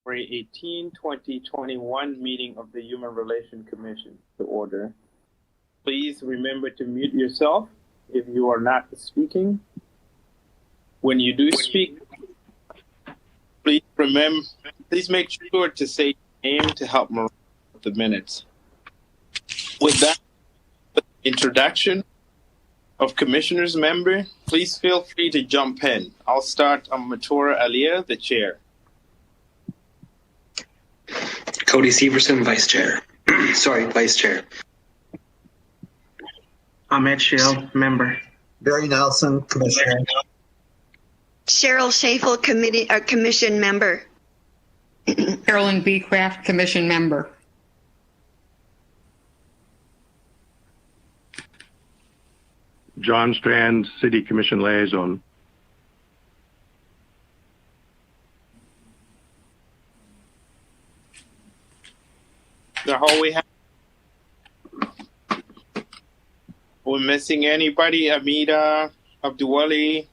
January 18, 2021 meeting of the Human Relations Commission to order. Please remember to mute yourself if you are not speaking. When you do speak, please make sure to say your name to help with the minutes. With that introduction of commissioners member, please feel free to jump in. I'll start on Matura Alia, the chair. Cody Severson, vice chair. Vice chair. Ahmed Shield, member. Barry Nelson, commissioner. Cheryl Schafel, commission member. Carolyn B. Kraft, commission member. John Strand, City Commission Liaison. We're missing anybody? Amida, Abduwali,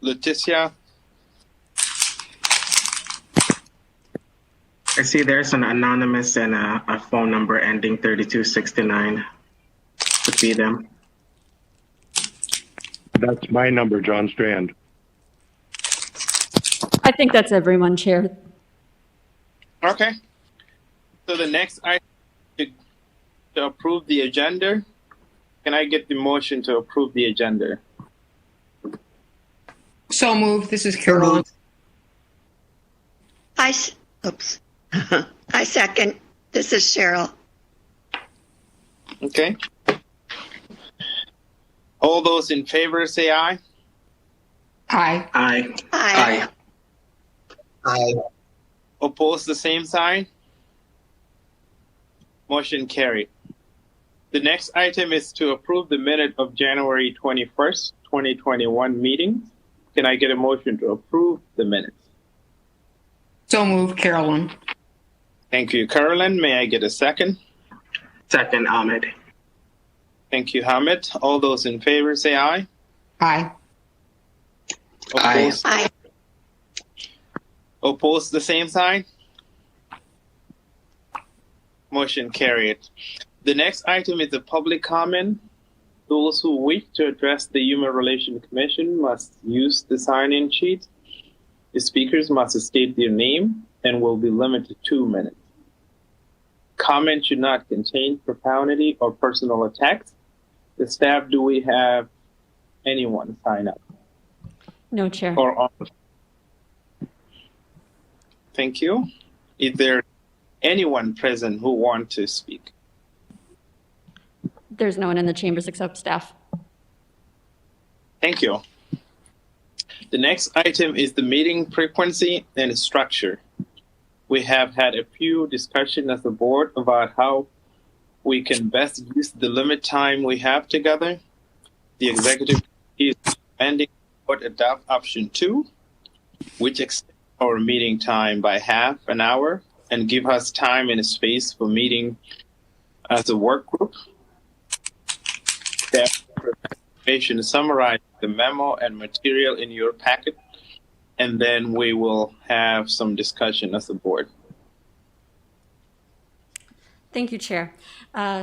Leticia? I see there's an anonymous and a phone number ending 3269. Could be them. That's my number, John Strand. I think that's everyone, Chair. Okay. So the next item to approve the agenda. Can I get the motion to approve the agenda? So moved. This is Carolyn. I second. This is Cheryl. Okay. All those in favor say aye. Aye. Aye. Aye. Aye. Oppose the same sign. Motion carried. The next item is to approve the minute of January 21st, 2021 meeting. Can I get a motion to approve the minutes? So moved, Carolyn. Thank you, Carolyn. May I get a second? Second, Ahmed. Thank you, Hamid. All those in favor say aye. Aye. Oppose, Aye. Oppose the same sign. Motion carried. The next item is a public comment. Those who wish to address the Human Relations Commission must use the sign-in sheet. The speakers must state their name and will be limited to 2 minutes. Comment should not contain profanity or personal attacks. The staff, do we have anyone sign up? No, Chair. Thank you. Is there anyone present who wants to speak? There's no one in the chambers except staff. Thank you. The next item is the meeting frequency and structure. We have had a few discussions as a board about how we can best use the limit time we have together. The executive is recommending board adopt option 2, which extends our meeting time by half an hour and give us time and space for meeting as a work group. That information summarize the memo and material in your packet, and then we will have some discussion as a board. Thank you, Chair.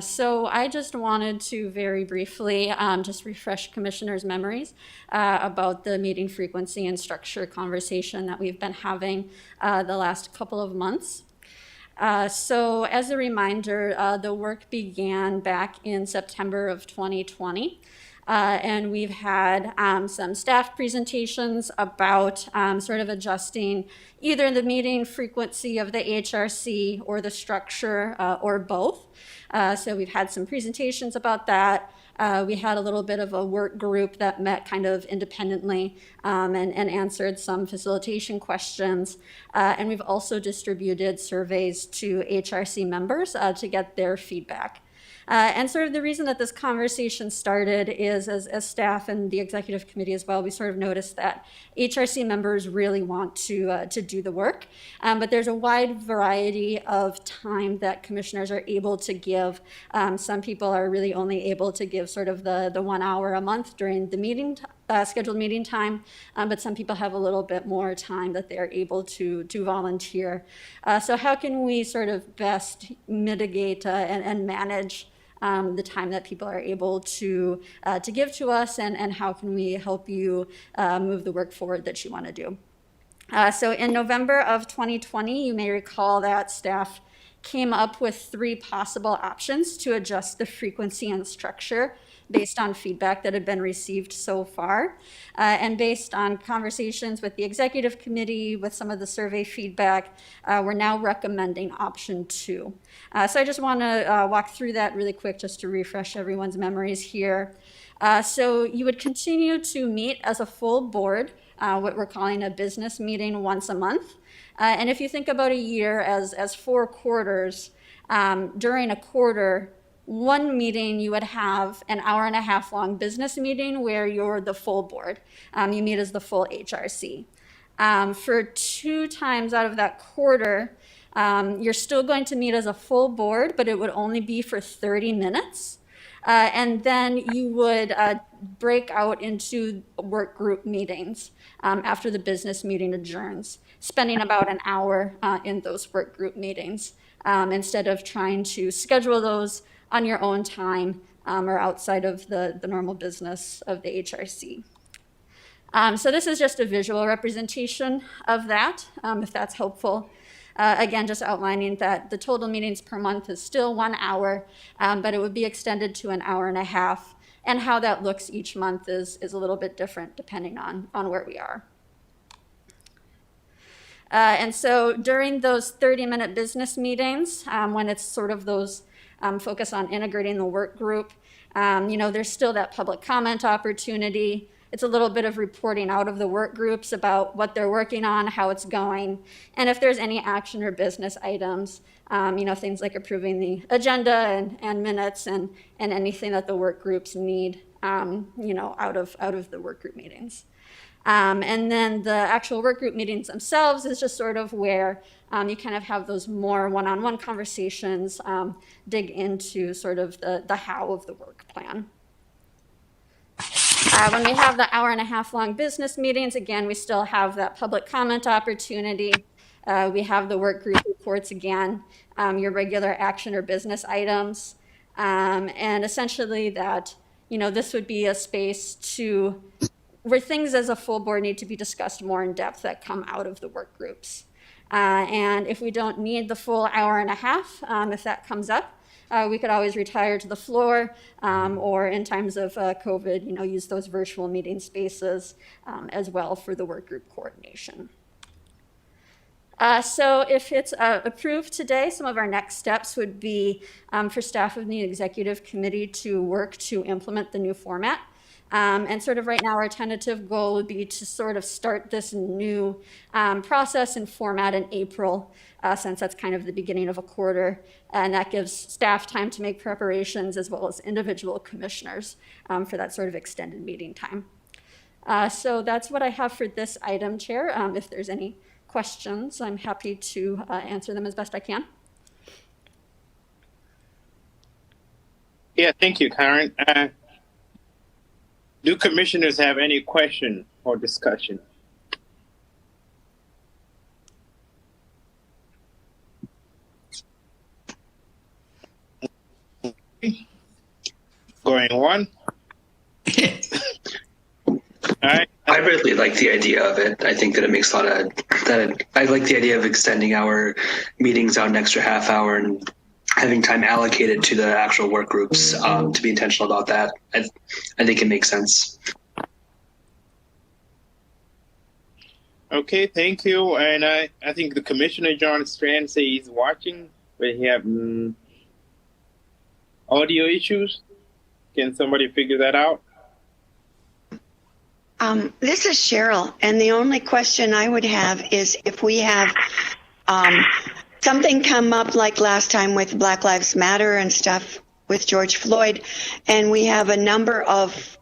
So I just wanted to very briefly just refresh commissioners' memories about the meeting frequency and structure conversation that we've been having the last couple of months. So as a reminder, the work began back in September of 2020. And we've had some staff presentations about sort of adjusting either the meeting frequency of the HRC or the structure or both. So we've had some presentations about that. We had a little bit of a work group that met kind of independently and answered some facilitation questions. And we've also distributed surveys to HRC members to get their feedback. And sort of the reason that this conversation started is as staff and the executive committee as well, we sort of noticed that HRC members really want to do the work, but there's a wide variety of time that commissioners are able to give. Some people are really only able to give sort of the 1 hour a month during the scheduled meeting time, but some people have a little bit more time that they're able to volunteer. So how can we sort of best mitigate and manage the time that people are able to give to us, and how can we help you move the work forward that you want to do? So in November of 2020, you may recall that staff came up with 3 possible options to adjust the frequency and structure based on feedback that had been received so far. And based on conversations with the executive committee, with some of the survey feedback, we're now recommending option 2. So I just want to walk through that really quick just to refresh everyone's memories here. So you would continue to meet as a full board, what we're calling a business meeting once a month. And if you think about a year as 4 quarters, during a quarter, one meeting you would have an hour-and-a-half long business meeting where you're the full board. You meet as the full HRC. For 2 times out of that quarter, you're still going to meet as a full board, but it would only be for 30 minutes. And then you would break out into work group meetings after the business meeting adjourns, spending about an hour in those work group meetings instead of trying to schedule those on your own time or outside of the normal business of the HRC. So this is just a visual representation of that, if that's helpful. Again, just outlining that the total meetings per month is still 1 hour, but it would be extended to an hour-and-a-half. And how that looks each month is a little bit different depending on where we are. And so during those 30-minute business meetings, when it's sort of those focus on integrating the work group, there's still that public comment opportunity. It's a little bit of reporting out of the work groups about what they're working on, how it's going, and if there's any action or business items, things like approving the agenda and minutes and anything that the work groups need, out of the work group meetings. And then the actual work group meetings themselves is just sort of where you kind of have those more one-on-one conversations, dig into sort of the how of the work plan. When we have the hour-and-a-half long business meetings, again, we still have that public comment opportunity. We have the work group reports again, your regular action or business items, and essentially that, this would be a space where things as a full board need to be discussed more in depth that come out of the work groups. And if we don't need the full hour-and-a-half, if that comes up, we could always retire to the floor, or in times of COVID, use those virtual meeting spaces as well for the work group coordination. So if it's approved today, some of our next steps would be for staff of the executive committee to work to implement the new format. And sort of right now, our tentative goal would be to sort of start this new process and format in April, since that's kind of the beginning of a quarter. And that gives staff time to make preparations as well as individual commissioners for that sort of extended meeting time. So that's what I have for this item, Chair. If there's any questions, I'm happy to answer them as best I can. Yeah, thank you, Karen. Do commissioners have any question or discussion? Going on. All right. I really like the idea of it. I think that it makes a lot of I like the idea of extending our meetings out an extra half hour and having time allocated to the actual work groups, to be intentional about that. I think it makes sense. Okay, thank you. And I think the Commissioner John Strand says he's watching, but he have audio issues. Can somebody figure that out? This is Cheryl, and the only question I would have is if we have something come up like last time with Black Lives Matter and stuff with George Floyd, and we have a number of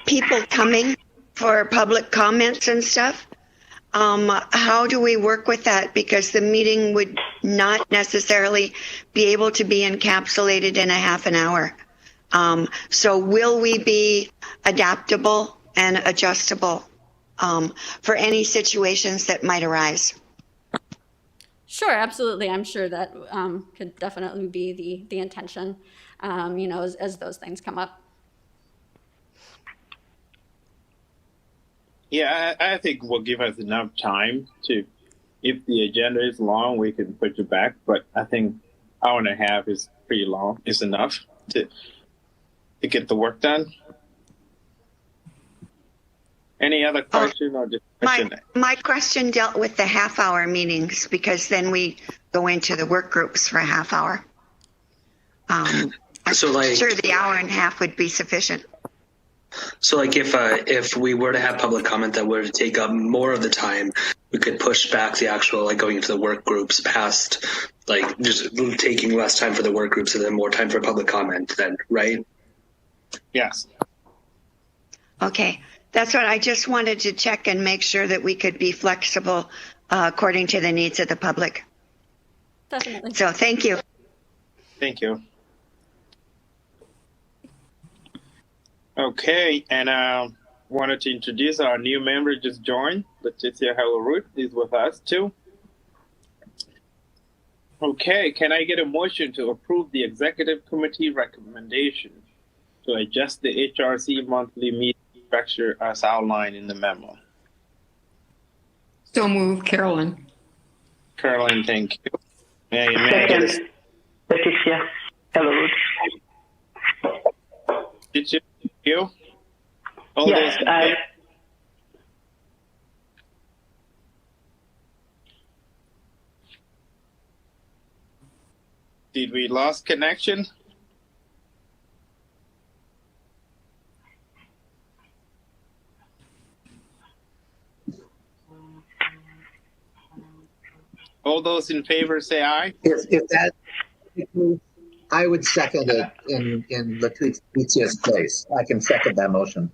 people coming for public comments and stuff. How do we work with that? Because the meeting would not necessarily be able to be encapsulated in a half an hour. So will we be adaptable and adjustable for any situations that might arise. Sure, absolutely. I'm sure that could definitely be the intention, as those things come up. Yeah, I think will give us enough time to, if the agenda is long, we can push it back. But I think hour and a half is pretty long. Is enough to get the work done. Any other question or just question? My question dealt with the half-hour meetings because then we go into the work groups for a half hour. I'm sure the hour and a half would be sufficient. So like if we were to have public comment that were to take up more of the time, we could push back the actual like going into the work groups past like just taking less time for the work groups and then more time for public comment then, right? Yes. Okay. That's what I just wanted to check and make sure that we could be flexible according to the needs of the public. Definitely. So thank you. Thank you. Okay, and wanted to introduce our new member just joined. Leticia Hellerud is with us too. Okay, can I get a motion to approve the executive committee recommendation to adjust the HRC monthly meeting structure as outlined in the memo? So move, Carolyn. Caroline, thank you. May I get a Leticia Hellerud. Did you? All Yes, those in favor? Did we lost connection? All those in favor say aye. If that, I would second it in Leticia's place. I can second that motion.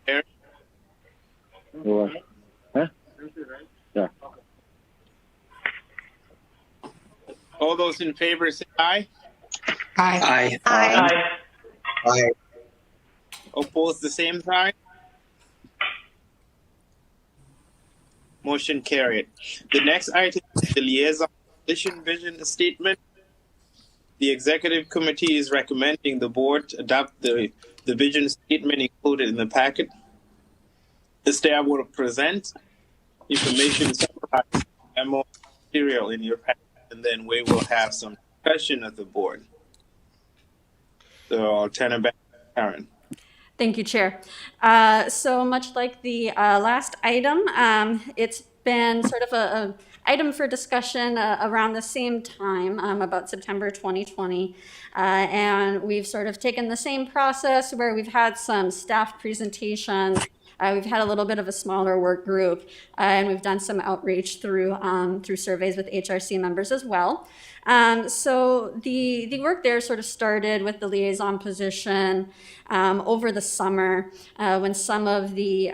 Eric? Huh? Yeah. All those in favor say aye. Aye. Aye. Aye. Oppose the same sign. Motion carried. The next item is the liaison position vision statement. The executive committee is recommending the board adopt the vision statement included in the packet. The staff will present information summarized memo material in your packet, and then we will have some discussion of the board. So I'll turn it back to Karen. Thank you, Chair. So much like the last item, it's been sort of a item for discussion around the same time, about September 2020. And we've sort of taken the same process where we've had some staff presentations. We've had a little bit of a smaller work group, and we've done some outreach through surveys with HRC members as well. So the work there sort of started with the liaison position over the summer when some of the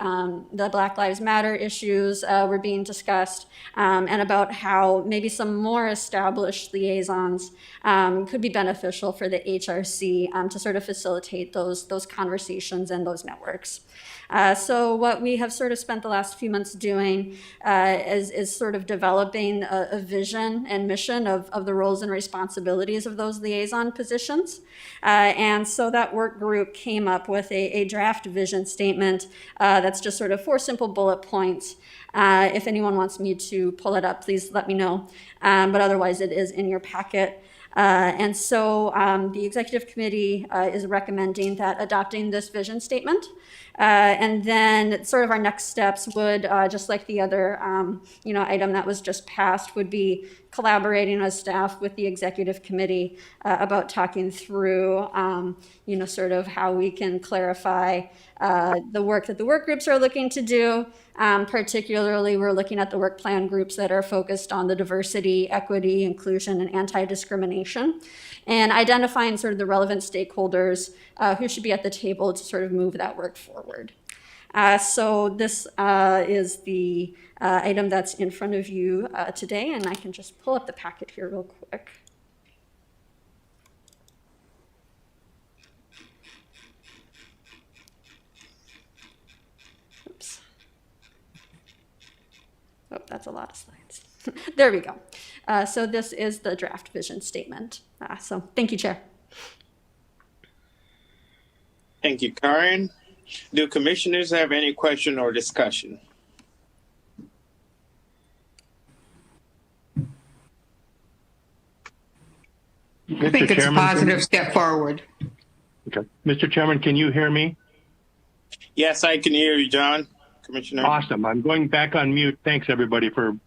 Black Lives Matter issues were being discussed, and about how maybe some more established liaisons could be beneficial for the HRC to sort of facilitate those conversations and those networks. So what we have sort of spent the last few months doing is sort of developing a vision and mission of the roles and responsibilities of those liaison positions. And so that work group came up with a draft vision statement that's just sort of 4 simple bullet points. If anyone wants me to pull it up, please let me know. But otherwise, it is in your packet. And so the executive committee is recommending that adopting this vision statement. And then sort of our next steps would, just like the other item that was just passed, would be collaborating as staff with the executive committee about talking through, sort of how we can clarify the work that the work groups are looking to do. Particularly, we're looking at the work plan groups that are focused on the diversity, equity, inclusion, and anti-discrimination, and identifying sort of the relevant stakeholders who should be at the table to sort of move that work forward. So this is the item that's in front of you today, and I can just pull up the packet here real quick. Oh, that's a lot of slides. There we go. So this is the draft vision statement. So thank you, Chair. Thank you, Karen. Do commissioners have any question or discussion? I think it's a positive step forward. Okay. Mr. Chairman, can you hear me? Yes, I can hear you, John. Commissioner. Awesome. I'm going back on mute. Thanks, everybody, for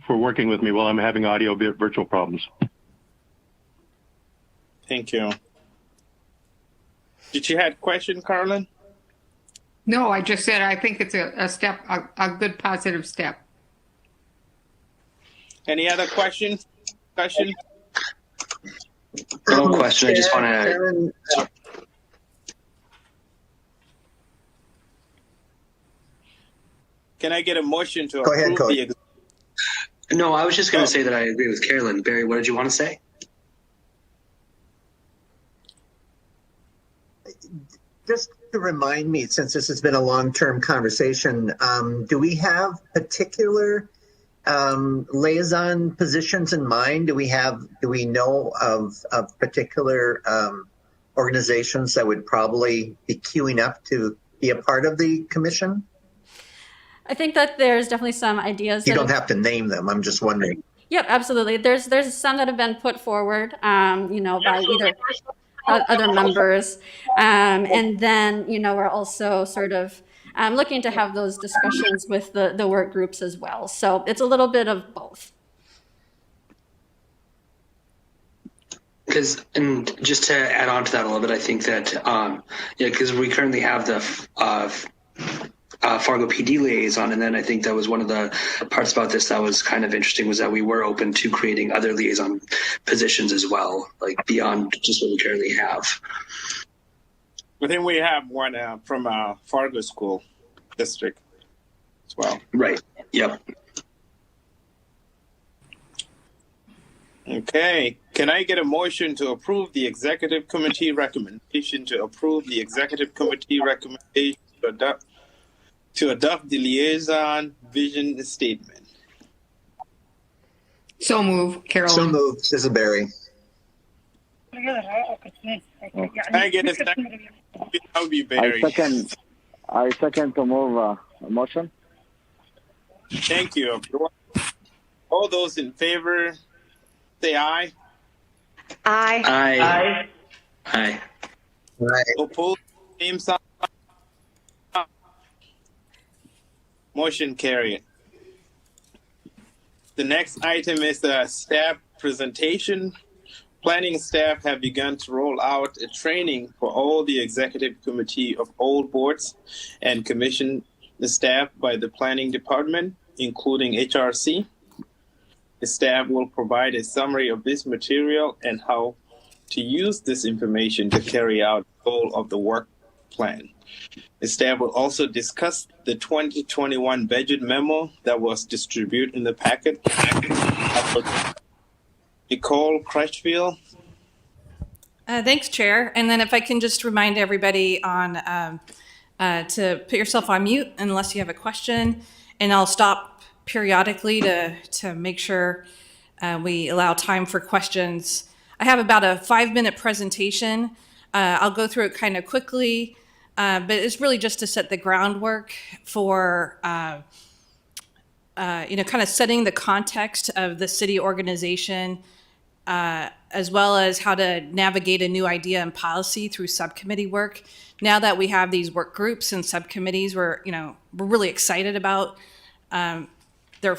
working with me while I'm having audio virtual problems. Thank you. Did you have a question, Carlin? No, I just said I think it's a step, a good positive step. Any other questions? Discussion? No question. I just want to. Karen, Can I get a motion to Go ahead, approve Cody. No, I was just going to say that I agree with Carolyn. Barry, what did you want to say? Just to remind me, since this has been a long-term conversation, do we have particular liaison positions in mind? Do we know of particular organizations that would probably be queuing up to be a part of the commission? I think that there's definitely some ideas. You don't have to name them. I'm just wondering. Yep, absolutely. There's some that have been put forward, by either other members, and then we're also sort of looking to have those discussions with the work groups as well. So it's a little bit of both. And just to add on to that a little bit, I think that because we currently have the Fargo PD liaison, and then I think that was one of the parts about this that was kind of interesting was that we were open to creating other liaison positions as well, like beyond just what we currently have. I think we have one from Fargo School District as well. Right. Yep. Okay. Can I get a motion to approve the executive committee recommendation to approve the executive committee recommendation to adopt the liaison vision statement? So move, Carolyn. So moved. This is Barry. Can I get a second? That would be Barry. I second to move a motion. Thank you. All those in favor, say aye. Aye. Aye. Aye. Right. Opposed, same sign. Motion carried. The next item is the staff presentation. Planning staff have begun to roll out a training for all the executive committee of all boards and commission staff by the planning department, including HRC. The staff will provide a summary of this material and how to use this information to carry out the goal of the work plan. The staff will also discuss the 2021 budget memo that was distributed in the packet. Nicole Crutchfield. Thanks, Chair. And then if I can just remind everybody on to put yourself on mute unless you have a question, and I'll stop periodically to make sure we allow time for questions. I have about a 5-minute presentation. I'll go through it kind of quickly, but it's really just to set the groundwork for kind of setting the context of the city organization, as well as how to navigate a new idea and policy through subcommittee work. Now that we have these work groups and subcommittees, we're really excited about their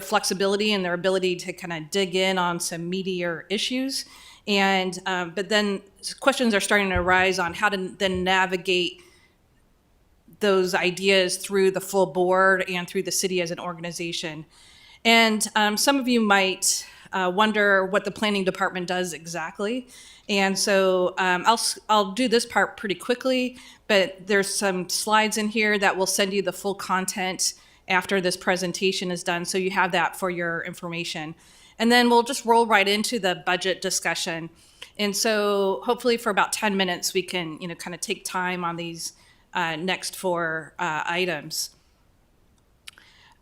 flexibility and their ability to kind of dig in on some meatier issues. And but then questions are starting to arise on how to then navigate those ideas through the full board and through the city as an organization. And some of you might wonder what the planning department does exactly. And so I'll do this part pretty quickly, but there's some slides in here that will send you the full content after this presentation is done, so you have that for your information. And then we'll just roll right into the budget discussion. And so hopefully for about 10 minutes, we can kind of take time on these next 4 items.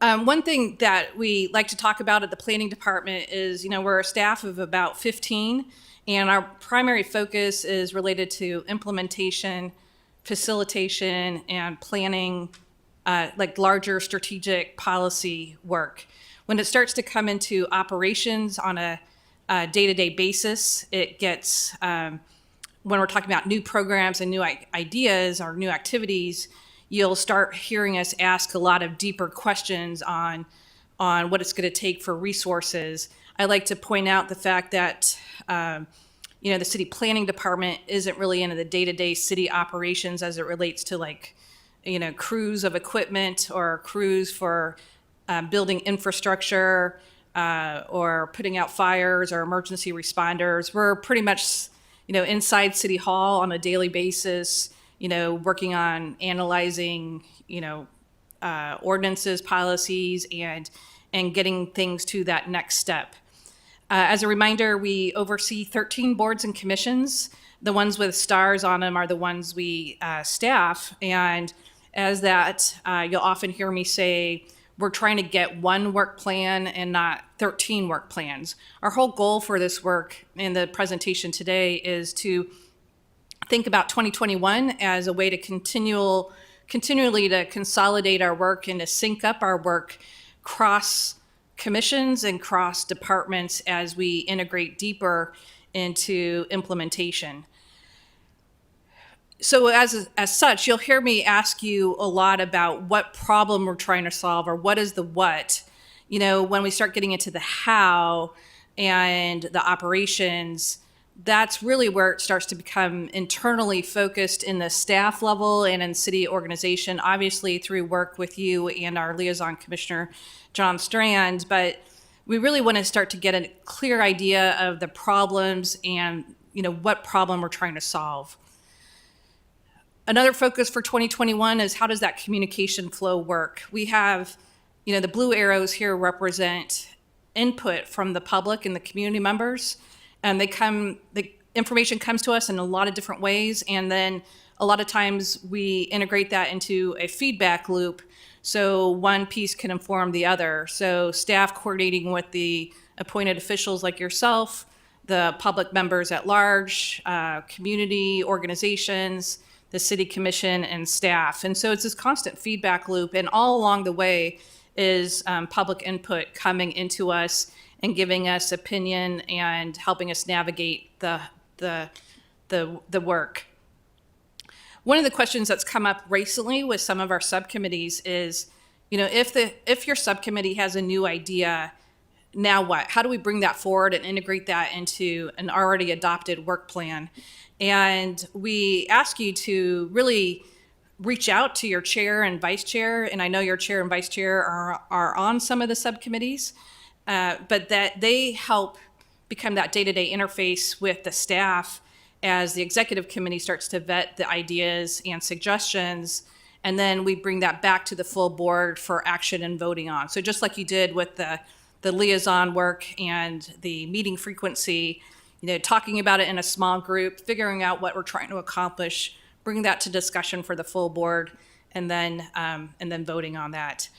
One thing that we like to talk about at the planning department is, we're a staff of about 15, and our primary focus is related to implementation, facilitation, and planning, like larger strategic policy work. When it starts to come into operations on a day-to-day basis, it gets, when we're talking about new programs and new ideas or new activities, you'll start hearing us ask a lot of deeper questions on what it's going to take for resources. I like to point out the fact that the city planning department isn't really into the day-to-day city operations as it relates to crews of equipment or crews for building infrastructure or putting out fires or emergency responders. We're pretty much inside City Hall on a daily basis, working on analyzing, ordinances, policies, and getting things to that next step. As a reminder, we oversee 13 boards and commissions. The ones with stars on them are the ones we staff. And as that, you'll often hear me say, we're trying to get one work plan and not 13 work plans. Our whole goal for this work in the presentation today is to think about 2021 as a way to continually to consolidate our work and to sync up our work cross commissions and cross departments as we integrate deeper into implementation. So as such, you'll hear me ask you a lot about what problem we're trying to solve or what is the what. When we start getting into the how and the operations, that's really where it starts to become internally focused in the staff level and in city organization, obviously through work with you and our liaison commissioner, John Strand. But we really want to start to get a clear idea of the problems and, what problem we're trying to solve. Another focus for 2021 is how does that communication flow work? We have, the blue arrows here represent input from the public and the community members. And the information comes to us in a lot of different ways. And then a lot of times we integrate that into a feedback loop. So one piece can inform the other. So staff coordinating with the appointed officials like yourself, the public members at large, community organizations, the city commission, and staff. And so it's this constant feedback loop. And all along the way is public input coming into us and giving us opinion and helping us navigate the work. One of the questions that's come up recently with some of our subcommittees is, if your subcommittee has a new idea, now what? How do we bring that forward and integrate that into an already adopted work plan? And we ask you to really reach out to your chair and vice chair, and I know your chair and vice chair are on some of the subcommittees. But that they help become that day-to-day interface with the staff as the executive committee starts to vet the ideas and suggestions, and then we bring that back to the full board for action and voting on. So just like you did with the liaison work and the meeting frequency, talking about it in a small group, figuring out what we're trying to accomplish, bringing that to discussion for the full board, and then voting on that.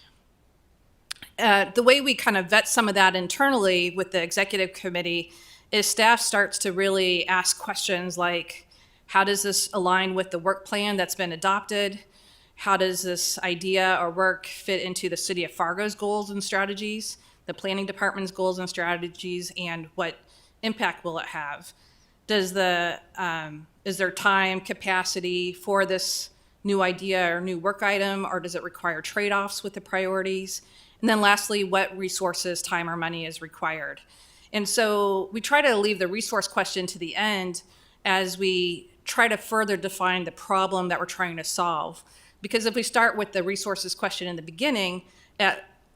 The way we kind of vet some of that internally with the executive committee is staff starts to really ask questions like, how does this align with the work plan that's been adopted? How does this idea or work fit into the City of Fargo's goals and strategies, the planning department's goals and strategies, and what impact will it have? Is there time capacity for this new idea or new work item, or does it require trade-offs with the priorities? And then lastly, what resources, time, or money is required? And so we try to leave the resource question to the end as we try to further define the problem that we're trying to solve. Because if we start with the resources question in the beginning,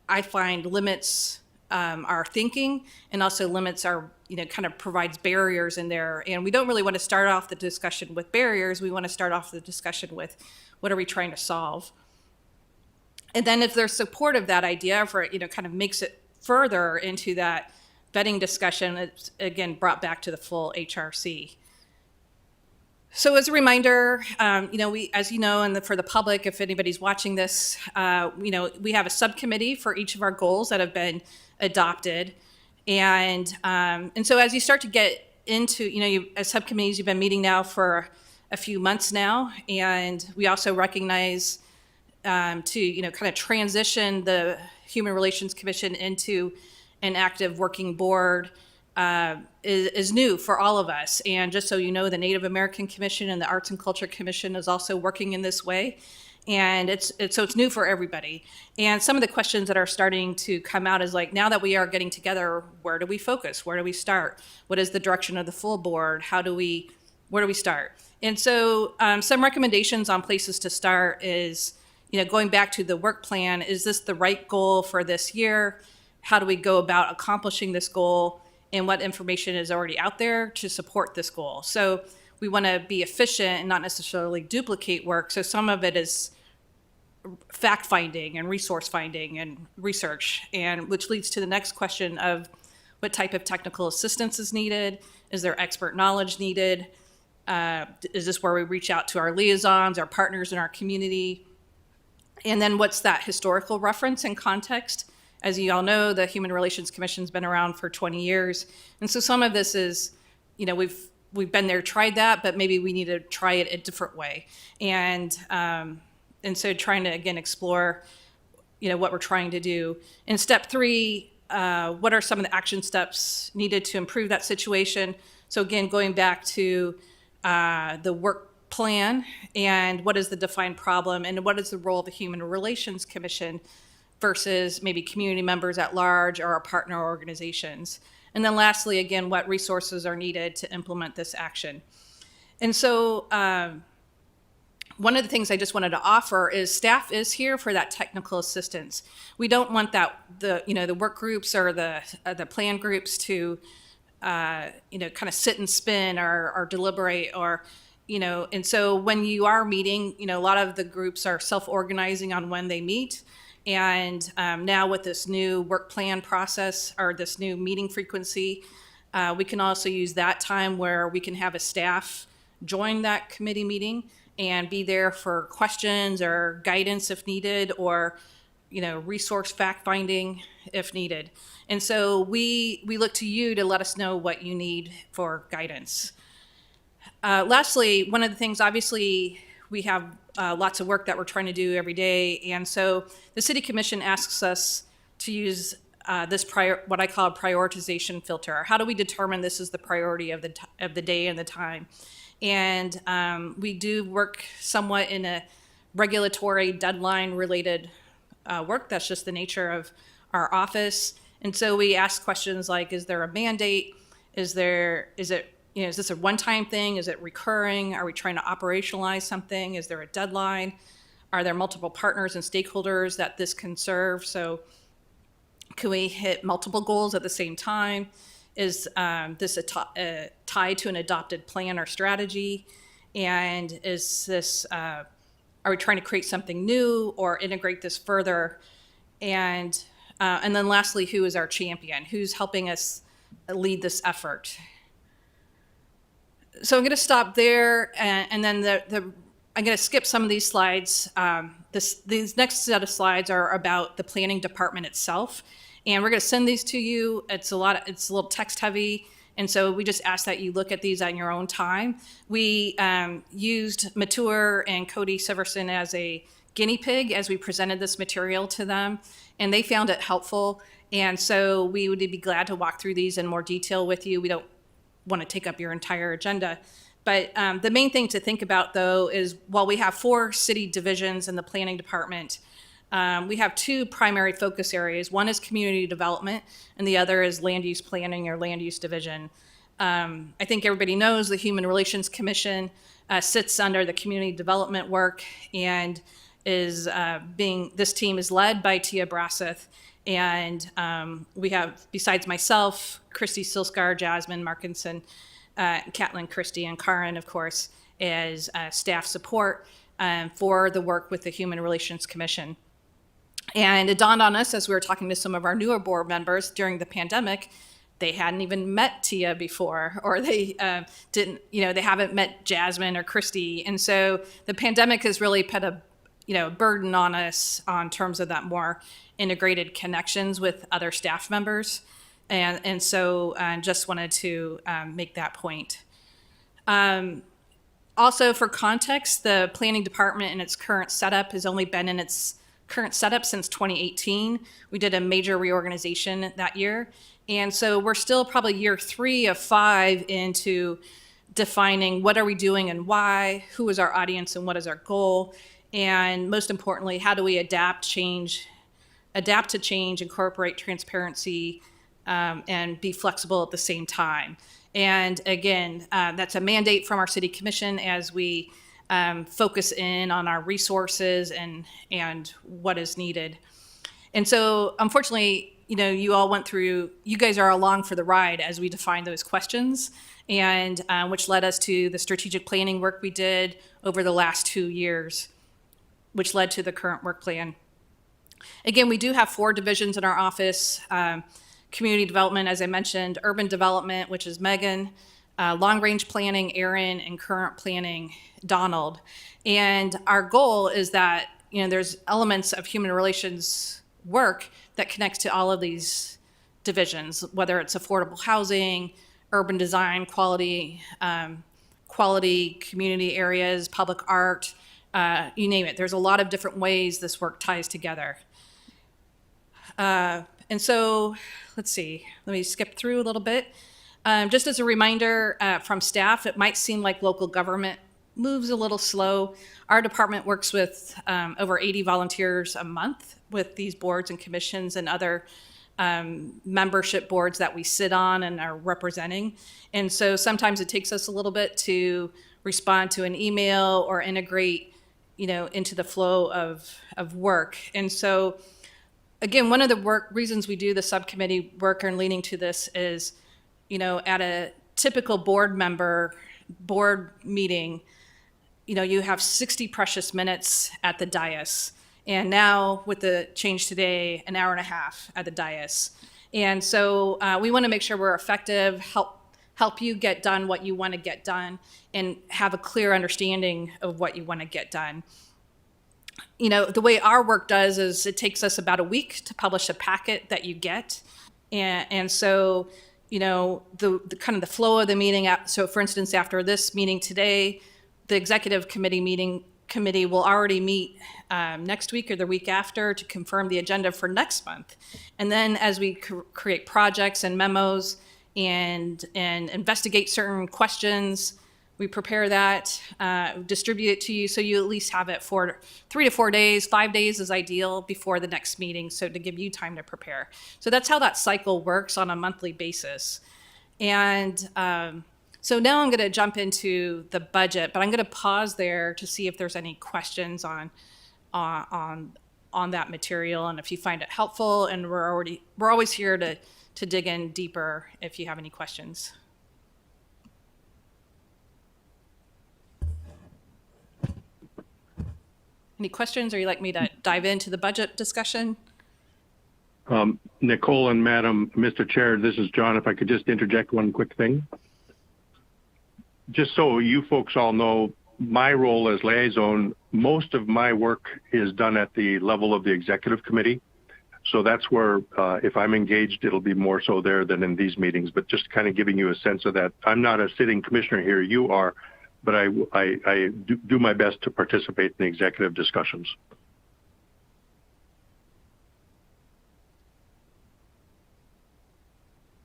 I find limits our thinking and also limits our, kind of provides barriers in there. And we don't really want to start off the discussion with barriers. We want to start off the discussion with what are we trying to solve? And then if there's support of that idea, for it, kind of makes it further into that vetting discussion, it's again brought back to the full HRC. So as a reminder, as you know, and for the public, if anybody's watching this, we have a subcommittee for each of our goals that have been adopted. And so as you start to get into, as subcommittees, you've been meeting now for a few months now. And we also recognize to, kind of transition the Human Relations Commission into an active working board is new for all of us. And just so you know, the Native American Commission and the Arts and Culture Commission is also working in this way. And it's new for everybody. And some of the questions that are starting to come out is like, now that we are getting together, where do we focus? Where do we start? What is the direction of the full board? Where do we start? And so some recommendations on places to start is, going back to the work plan, is this the right goal for this year? How do we go about accomplishing this goal? And what information is already out there to support this goal? So we want to be efficient and not necessarily duplicate work. So some of it is fact finding and resource finding and research, and which leads to the next question of what type of technical assistance is needed? Is there expert knowledge needed? Is this where we reach out to our liaisons, our partners in our community? And then what's that historical reference and context? As you all know, the Human Relations Commission's been around for 20 years. And so some of this is, we've been there, tried that, but maybe we need to try it a different way. And so trying to, again, explore, what we're trying to do. In step 3, what are some of the action steps needed to improve that situation? So again, going back to the work plan and what is the defined problem and what is the role of the Human Relations Commission versus maybe community members at large or our partner organizations. And then lastly, again, what resources are needed to implement this action. And so one of the things I just wanted to offer is staff is here for that technical assistance. We don't want that the work groups or the plan groups to kind of sit and spin or deliberate or and so when you are meeting, a lot of the groups are self-organizing on when they meet. And now with this new work plan process or this new meeting frequency, we can also use that time where we can have a staff join that committee meeting and be there for questions or guidance if needed, or resource fact finding if needed. And so we look to you to let us know what you need for guidance. Lastly, one of the things, obviously, we have lots of work that we're trying to do every day. And so the City Commission asks us to use what I call a prioritization filter. How do we determine this is the priority of the day and the time? And we do work somewhat in a regulatory deadline related work. That's just the nature of our office. And so we ask questions like, is there a mandate? Is this a one-time thing? Is it recurring? Are we trying to operationalize something? Is there a deadline? Are there multiple partners and stakeholders that this can serve? So can we hit multiple goals at the same time? Is this tied to an adopted plan or strategy? And is this, are we trying to create something new or integrate this further? And then lastly, who is our champion? Who's helping us lead this effort? So I'm going to stop there, and then I'm going to skip some of these slides. These next set of slides are about the planning department itself, and we're going to send these to you. It's a little text heavy, and so we just ask that you look at these on your own time. We used Matur and Cody Severson as a guinea pig as we presented this material to them, and they found it helpful. And so we would be glad to walk through these in more detail with you. We don't want to take up your entire agenda. But the main thing to think about, though, is while we have 4 city divisions in the planning department, we have 2 primary focus areas. One is community development, and the other is land use planning or land use division. I think everybody knows the Human Relations Commission sits under the community development work, and this team is led by Tia Brasseth. And we have, besides myself, Christy Silskar, Jasmine Markinson, Catlin Christie, and Karin, of course, as staff support for the work with the Human Relations Commission. And it dawned on us as we were talking to some of our newer board members during the pandemic they hadn't even met Tia before, or they didn't, they haven't met Jasmine or Christy. And so the pandemic has really put a, burden on us on terms of that more integrated connections with other staff members. And so just wanted to make that point. Also, for context, the planning department in its current setup has only been in its current setup since 2018. We did a major reorganization that year. And so we're still probably year 3 of 5 into defining what are we doing and why, who is our audience and what is our goal, and most importantly, how do we adapt to change, incorporate transparency, and be flexible at the same time. And again, that's a mandate from our city commission as we focus in on our resources and what is needed. And so unfortunately, you guys are along for the ride as we define those questions, and which led us to the strategic planning work we did over the last 2 years, which led to the current work plan. Again, we do have 4 divisions in our office. Community development, as I mentioned, urban development, which is Megan, long-range planning, Aaron, and current planning, Donald. And our goal is that, there's elements of human relations work that connects to all of these divisions, whether it's affordable housing, urban design, quality community areas, public art, you name it. There's a lot of different ways this work ties together. And so, let's see, let me skip through a little bit. Just as a reminder from staff, it might seem like local government moves a little slow. Our department works with over 80 volunteers a month with these boards and commissions and other membership boards that we sit on and are representing. And so sometimes it takes us a little bit to respond to an email or integrate, into the flow of work. And so, again, one of the reasons we do the subcommittee work and leaning to this is, at a typical board meeting, you have 60 precious minutes at the dais. And now with the change today, an hour and a half at the dais. And so we want to make sure we're effective, help you get done what you want to get done, and have a clear understanding of what you want to get done. The way our work does is it takes us about a week to publish a packet that you get. And so, the kind of the flow of the meeting. So for instance, after this meeting today, the executive committee will already meet next week or the week after to confirm the agenda for next month. And then as we create projects and memos and investigate certain questions, we prepare that, distribute it to you so you at least have it for 3 to 4 days. 5 days is ideal before the next meeting, so to give you time to prepare. So that's how that cycle works on a monthly basis. And so now I'm going to jump into the budget, but I'm going to pause there to see if there's any questions on that material, and if you find it helpful. And we're always here to dig in deeper if you have any questions. Any questions, or you'd like me to dive into the budget discussion? Nicole and Mr. Chair, this is John. If I could just interject one quick thing. Just so you folks all know, my role as liaison, most of my work is done at the level of the executive committee. So that's where, if I'm engaged, it'll be more so there than in these meetings. But just kind of giving you a sense of that. I'm not a sitting commissioner here, you are, but I do my best to participate in the executive discussions.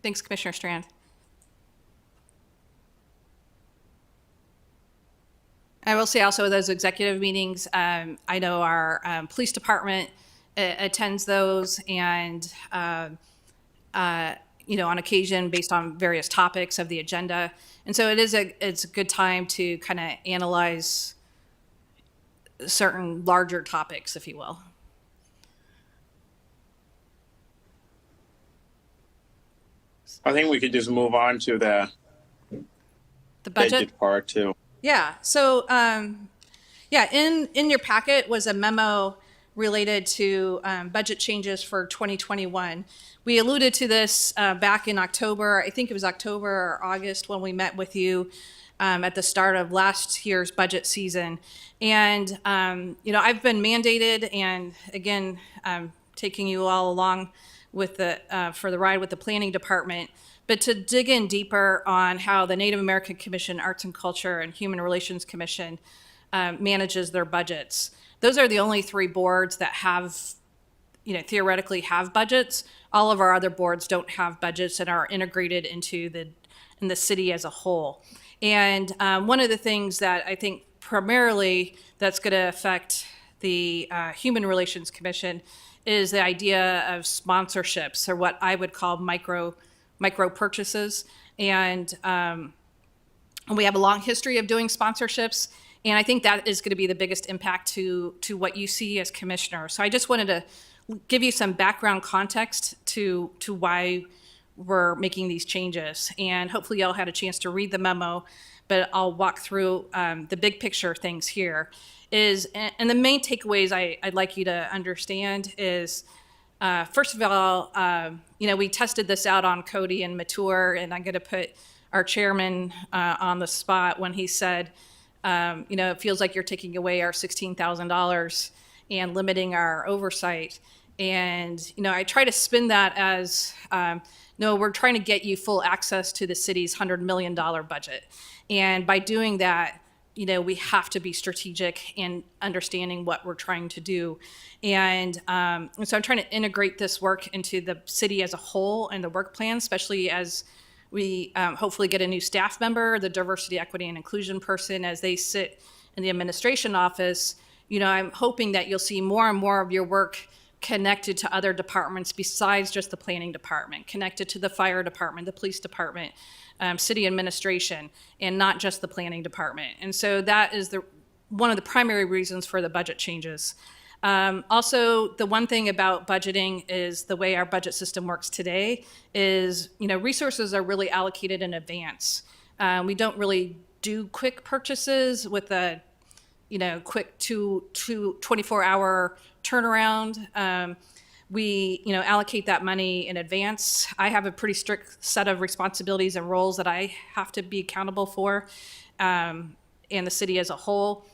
Thanks, Commissioner Strand. I will say also those executive meetings, I know our police department attends those, and on occasion based on various topics of the agenda. And so it's a good time to kind of analyze certain larger topics, if you will. I think we could just move on to the budget part too. Yeah. So, in your packet was a memo related to budget changes for 2021. We alluded to this back in October. I think it was October or August when we met with you at the start of last year's budget season. And, I've been mandated, and again, taking you all along with for the ride with the planning department, but to dig in deeper on how the Native American Commission, Arts and Culture, and Human Relations Commission manages their budgets. Those are the only three boards that have, theoretically have budgets. All of our other boards don't have budgets and are integrated into the city as a whole. And one of the things that I think primarily that's going to affect the Human Relations Commission is the idea of sponsorships, or what I would call micro purchases. And we have a long history of doing sponsorships. And I think that is going to be the biggest impact to what you see as commissioner. So I just wanted to give you some background context to why we're making these changes. And hopefully y'all had a chance to read the memo, but I'll walk through the big picture things here. And the main takeaways I'd like you to understand is, first of all, we tested this out on Cody and Mature, and I'm going to put our chairman on the spot when he said, it feels like you're taking away our $16,000 and limiting our oversight. And, I try to spin that as, no, we're trying to get you full access to the city's $100 million budget. And by doing that, we have to be strategic in understanding what we're trying to do. And so I'm trying to integrate this work into the city as a whole and the work plan, especially as we hopefully get a new staff member, the diversity, equity, and inclusion person, as they sit in the administration office. I'm hoping that you'll see more and more of your work connected to other departments besides just the planning department, connected to the fire department, the police department, city administration, and not just the planning department. And so that is one of the primary reasons for the budget changes. Also, the one thing about budgeting is the way our budget system works today is, resources are really allocated in advance. We don't really do quick purchases with a, quick 24-hour turnaround. We, allocate that money in advance. I have a pretty strict set of responsibilities and roles that I have to be accountable for, and the city as a whole.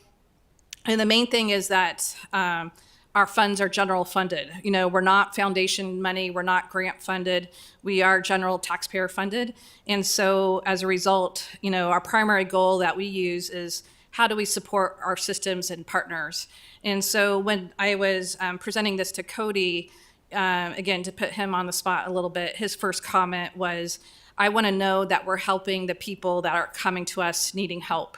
And the main thing is that our funds are general funded. We're not foundation money, we're not grant funded, we are general taxpayer funded. And so as a result, our primary goal that we use is how do we support our systems and partners? And so when I was presenting this to Cody, again, to put him on the spot a little bit, his first comment was, I want to know that we're helping the people that are coming to us needing help.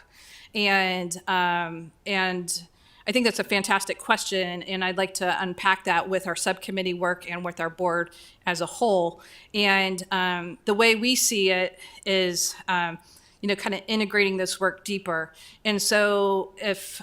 And I think that's a fantastic question, and I'd like to unpack that with our subcommittee work and with our board as a whole. And the way we see it is, kind of integrating this work deeper. And so if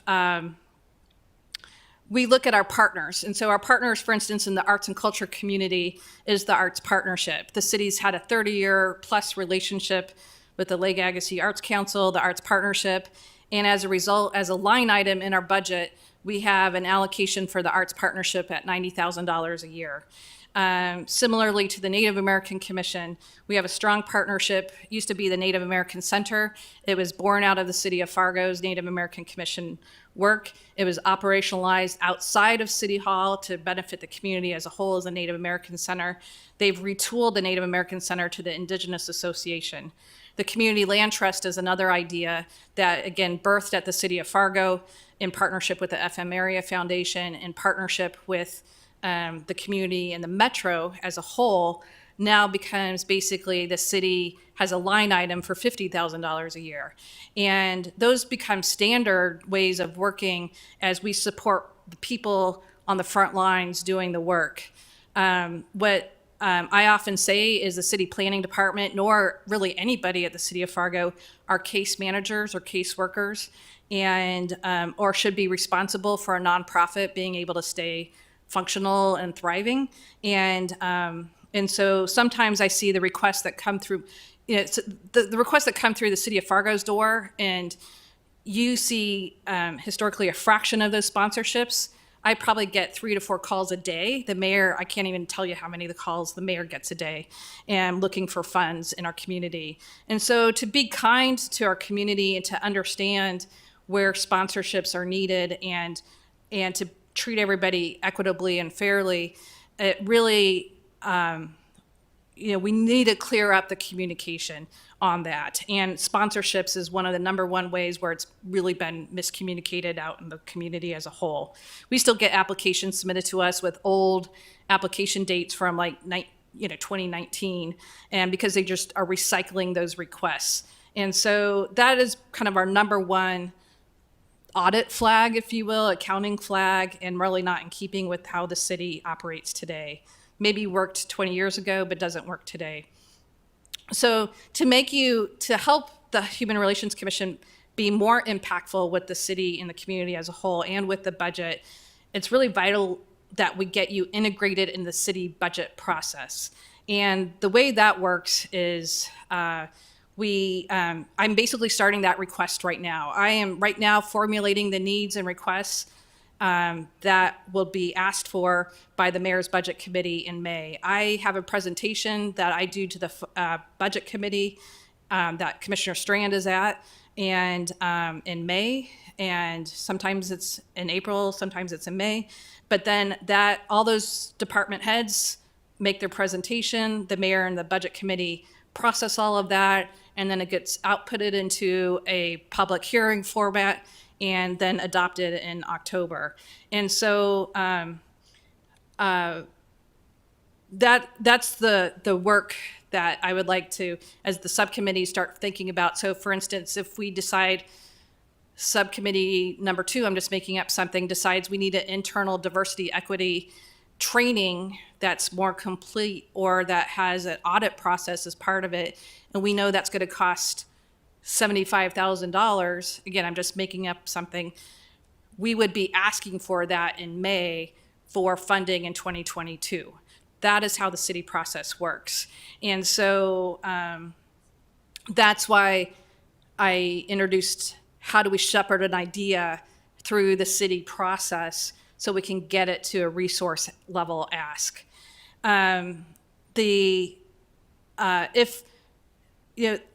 we look at our partners, and so our partners, for instance, in the arts and culture community is the Arts Partnership. The city's had a 30-year plus relationship with the Lake Agassiz Arts Council, the Arts Partnership. And as a result, as a line item in our budget, we have an allocation for the Arts Partnership at $90,000 a year. Similarly to the Native American Commission, we have a strong partnership. It used to be the Native American Center. It was born out of the City of Fargo's Native American Commission work. It was operationalized outside of City Hall to benefit the community as a whole as a Native American Center. They've retooled the Native American Center to the Indigenous Association. The Community Land Trust is another idea that, again, birthed at the City of Fargo in partnership with the FM Area Foundation, in partnership with the community and the metro as a whole, now becomes basically the city has a line item for $50,000 a year. And those become standard ways of working as we support the people on the front lines doing the work. What I often say is the city planning department, nor really anybody at the City of Fargo, are case managers or case workers, and or should be responsible for a nonprofit being able to stay functional and thriving. And so sometimes I see the requests that come through, the requests that come through the City of Fargo's door, and you see historically a fraction of those sponsorships. I probably get 3 to 4 calls a day. The mayor, I can't even tell you how many of the calls the mayor gets a day, and looking for funds in our community. And so to be kind to our community and to understand where sponsorships are needed and to treat everybody equitably and fairly, it really, we need to clear up the communication on that. And sponsorships is one of the number one ways where it's really been miscommunicated out in the community as a whole. We still get applications submitted to us with old application dates from 2019, and because they just are recycling those requests. And so that is kind of our number one audit flag, if you will, accounting flag, and really not in keeping with how the city operates today. Maybe worked 20 years ago, but doesn't work today. So to help the Human Relations Commission be more impactful with the city and the community as a whole and with the budget, it's really vital that we get you integrated in the city budget process. And the way that works is I'm basically starting that request right now. I am right now formulating the needs and requests that will be asked for by the Mayor's Budget Committee in May. I have a presentation that I do to the Budget Committee that Commissioner Strand is at, and in May, and sometimes it's in April, sometimes it's in May. But then all those department heads make their presentation, the Mayor and the Budget Committee process all of that, and then it gets outputted into a public hearing format and then adopted in October. And so that's the work that I would like to, as the subcommittee, start thinking about. So for instance, if we decide subcommittee number 2, I'm just making up something, decides we need an internal diversity equity training that's more complete, or that has an audit process as part of it, and we know that's going to cost $75,000, again, I'm just making up something, we would be asking for that in May for funding in 2022. That is how the city process works. And so that's why I introduced how do we shepherd an idea through the city process so we can get it to a resource level ask. If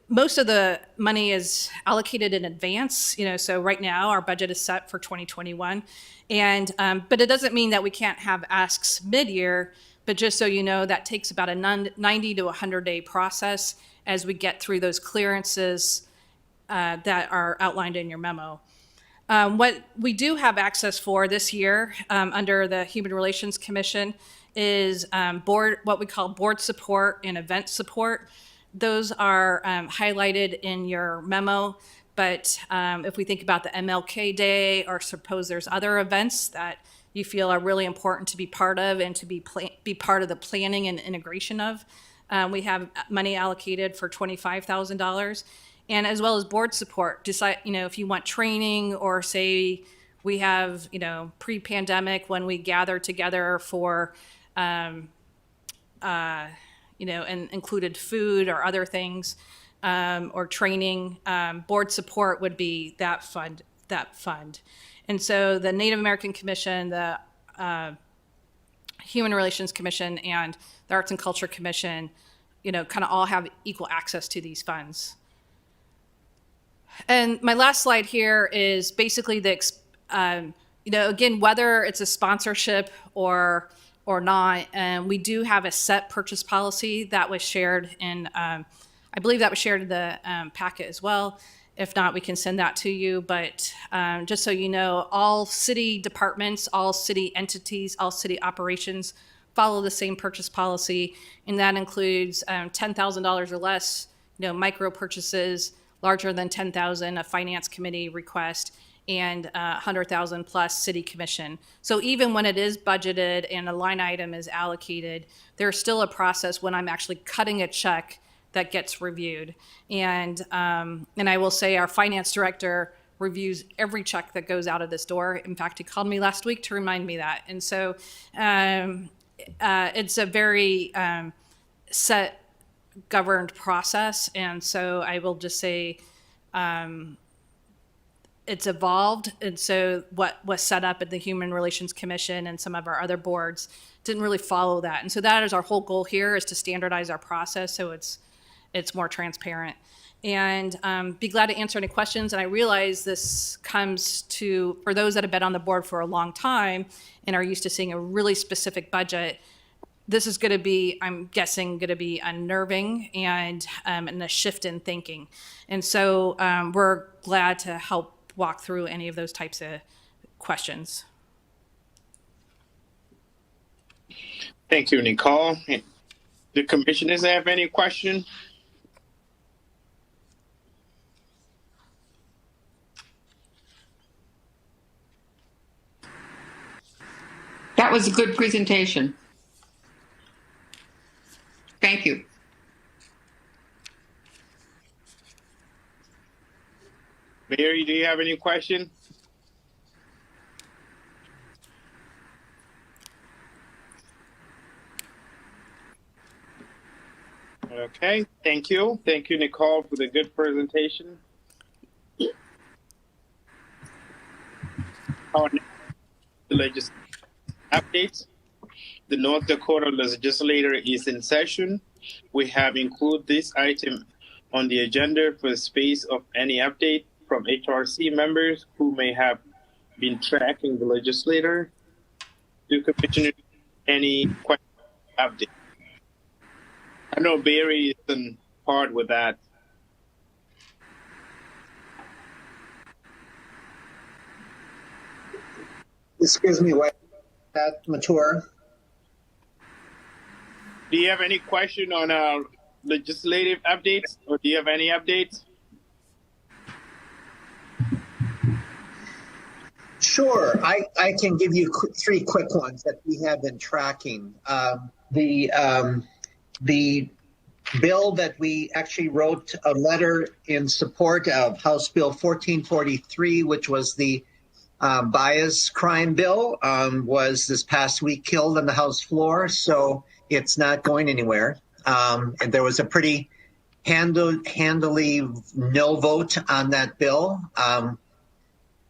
most of the money is allocated in advance, so right now our budget is set for 2021, and but it doesn't mean that we can't have asks mid-year. But just so you know, that takes about a 90 to 100-day process as we get through those clearances that are outlined in your memo. What we do have access for this year under the Human Relations Commission is what we call board support and event support. Those are highlighted in your memo, but if we think about the MLK Day, or suppose there's other events that you feel are really important to be part of and to be part of the planning and integration of, we have money allocated for $25,000, and as well as board support. Decide, if you want training, or say we have, pre-pandemic when we gather together for and included food or other things, or training, board support would be that fund. And so the Native American Commission, the Human Relations Commission, and the Arts and Culture Commission, kind of all have equal access to these funds. And my last slide here is basically again, whether it's a sponsorship or not, we do have a set purchase policy that was shared in, I believe that was shared in the packet as well. If not, we can send that to you. But just so you know, all city departments, all city entities, all city operations follow the same purchase policy, and that includes $10,000 or less, micro purchases, larger than $10,000, a finance committee request, and 100,000 plus city commission. So even when it is budgeted and a line item is allocated, there's still a process when I'm actually cutting a check that gets reviewed. And I will say our finance director reviews every check that goes out of this door. In fact, he called me last week to remind me that. And so it's a very set, governed process. And so I will just say, it's evolved. And so what was set up at the Human Relations Commission and some of our other boards didn't really follow that. And so that is our whole goal here, is to standardize our process so it's more transparent. And be glad to answer any questions. And I realize this comes to, for those that have been on the board for a long time and are used to seeing a really specific budget, this is going to be, I'm guessing, going to be unnerving and a shift in thinking. And so we're glad to help walk through any of those types of questions. Thank you, Nicole. The commissioners have any questions? That was a good presentation. Thank you. Mary, do you have any question? Okay, thank you. Thank you, Nicole, for the good presentation. Our next updates. The North Dakota legislature is in session. We have included this item on the agenda for the space of any update from HRC members who may have been tracking the legislature. Do commissioners any questions update? I know Barry is in part with that. Excuse me, what that mature? Do you have any question on our legislative updates, or do you have any updates? Sure, I can give you three quick ones that we have been tracking. The bill that we actually wrote a letter in support of, House Bill 1443, which was the bias crime bill, was this past week killed on the House floor, so it's not going anywhere. And there was a pretty handily no vote on that bill.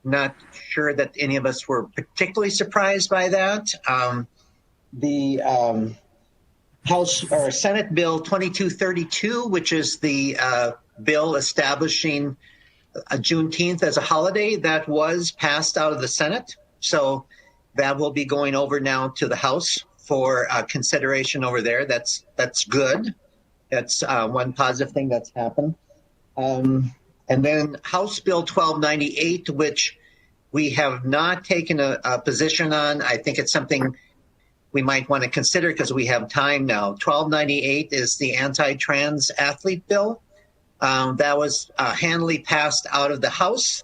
Not sure that any of us were particularly surprised by that. The House or Senate Bill 2232, which is the bill establishing Juneteenth as a holiday, that was passed out of the Senate. So that will be going over now to the House for consideration over there. That's good. That's one positive thing that's happened. And then House Bill 1298, which we have not taken a position on. I think it's something we might want to consider because we have time now. 1298 is the anti-trans athlete bill. That was handily passed out of the House,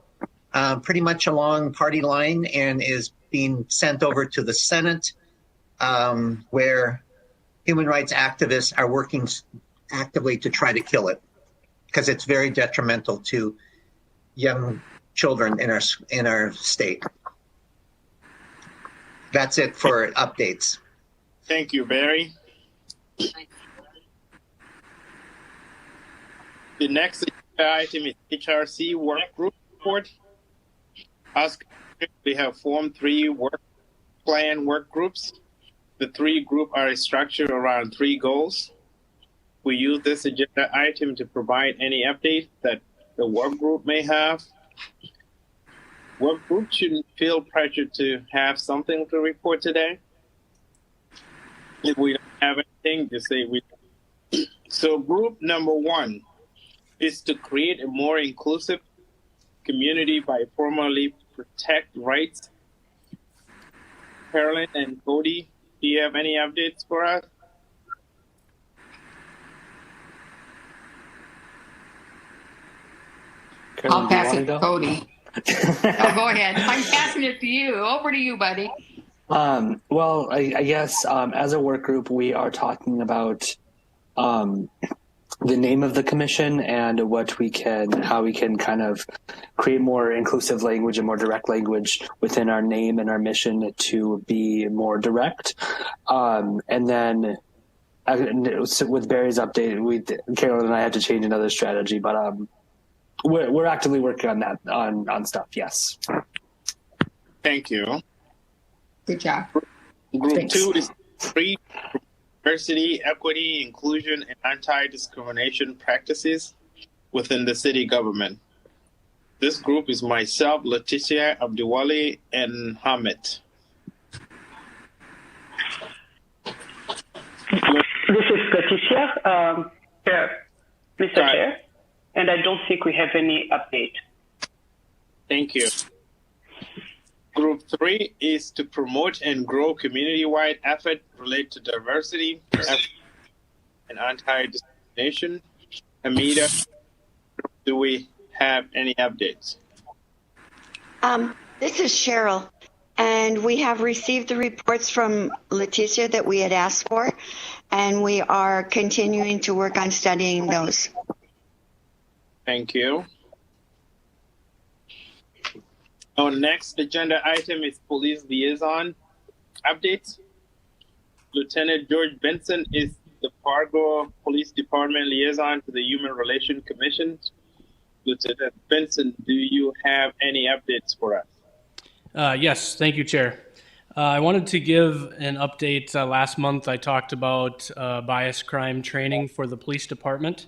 pretty much along party line, and is being sent over to the Senate, where human rights activists are working actively to try to kill it, because it's very detrimental to young children in our state. That's it for updates. Thank you, Barry. The next item is HRC work group report. We have formed 3 work groups. The 3 groups are structured around 3 goals. We use this agenda item to provide any updates that the work group may have. Work group shouldn't feel pressured to have something to report today. If we don't have anything, just say we don't. So group number 1 is to create a more inclusive community by formally protect rights. Carolyn and Cody, do you have any updates for us? I'll pass it to Cody. Oh, go ahead. I'm passing it to you. Over to you, buddy. Well, I guess as a work group, we are talking about the name of the commission and how we can kind of create more inclusive language and more direct language within our name and our mission to be more direct. And then with Barry's update, Carolyn and I had to change another strategy, but we're actively working on that on stuff. Yes. Thank you. Good job. Group Thanks. 2 is free diversity, equity, inclusion, and anti-discrimination practices within the city government. This group is myself, Leticia, Abdiwali, and Hamid. This is Leticia, Mr. Right. Chair, and I don't think we have any update. Thank you. Group 3 is to promote and grow community-wide effort related to diversity and anti-discrimination. Amida, do we have any updates? This is Cheryl, and we have received the reports from Leticia that we had asked for, and we are continuing to work on studying those. Thank you. Our next agenda item is police liaison updates. Lieutenant George Benson is the Fargo Police Department liaison to the Human Relations Commission. Lieutenant Benson, do you have any updates for us? Yes, thank you, Chair. I wanted to give an update. Last month, I talked about bias crime training for the police department,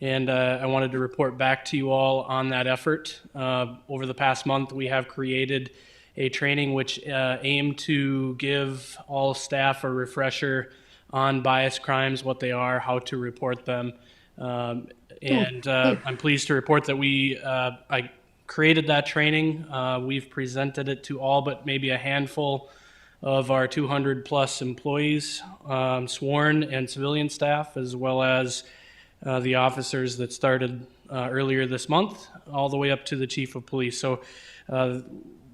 and I wanted to report back to you all on that effort. Over the past month, we have created a training which aimed to give all staff a refresher on bias crimes, what they are, how to report them. I'm pleased to report that I created that training. We've presented it to all but maybe a handful of our 200 plus employees, sworn and civilian staff, as well as the officers that started earlier this month, all the way up to the chief of police. So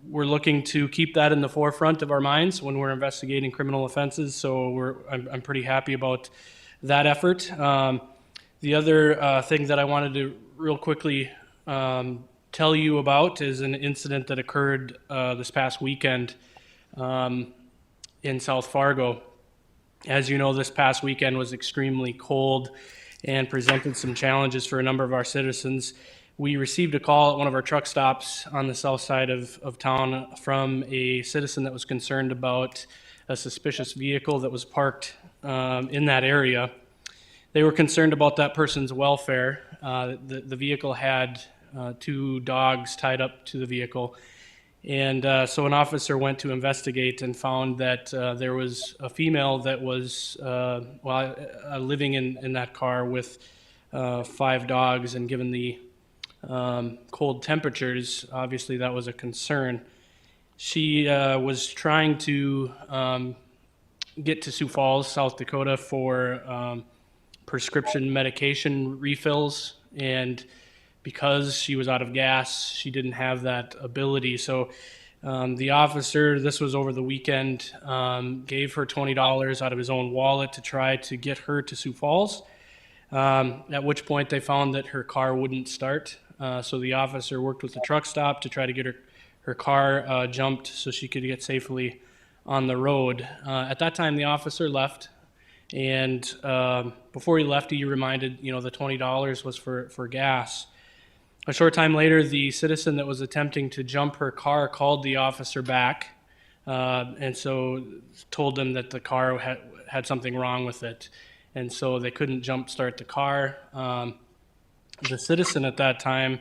we're looking to keep that in the forefront of our minds when we're investigating criminal offenses. So I'm pretty happy about that effort. The other thing that I wanted to real quickly tell you about is an incident that occurred this past weekend in South Fargo. As you know, this past weekend was extremely cold and presented some challenges for a number of our citizens. We received a call at one of our truck stops on the south side of town from a citizen that was concerned about a suspicious vehicle that was parked in that area. They were concerned about that person's welfare. The vehicle had 2 dogs tied up to the vehicle. And so an officer went to investigate and found that there was a female that was living in that car with 5 dogs, and given the cold temperatures, obviously that was a concern. She was trying to get to Sioux Falls, South Dakota for prescription medication refills, and because she was out of gas, she didn't have that ability. So the officer, this was over the weekend, gave her $20 out of his own wallet to try to get her to Sioux Falls, at which point they found that her car wouldn't start. So the officer worked with the truck stop to try to get her car jumped so she could get safely on the road. At that time, the officer left, and before he left, he reminded, the $20 was for gas. A short time later, the citizen that was attempting to jump her car called the officer back, and so told them that the car had something wrong with it, and so they couldn't jump start the car. The citizen at that time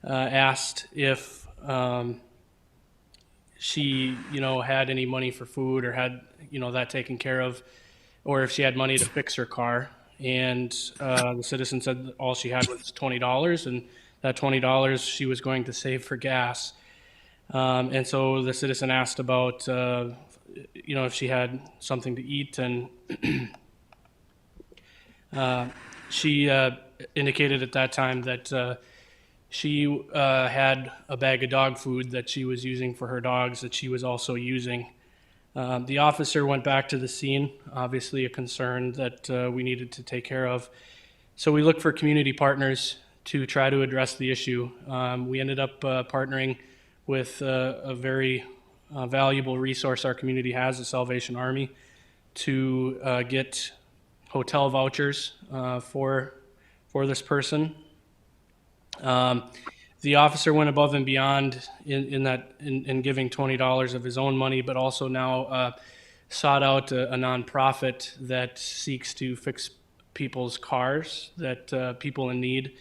asked if she, had any money for food or had, that taken care of, or if she had money to fix her car. And the citizen said that all she had was $20, and that $20 she was going to save for gas. And so the citizen asked about, if she had something to eat, and she indicated at that time that she had a bag of dog food that she was using for her dogs that she was also using. The officer went back to the scene, obviously a concern that we needed to take care of. So we looked for community partners to try to address the issue. We ended up partnering with a very valuable resource our community has, the Salvation Army, to get hotel vouchers for this person. The officer went above and beyond in giving $20 of his own money, but also now sought out a nonprofit that seeks to fix people's cars, that people in need.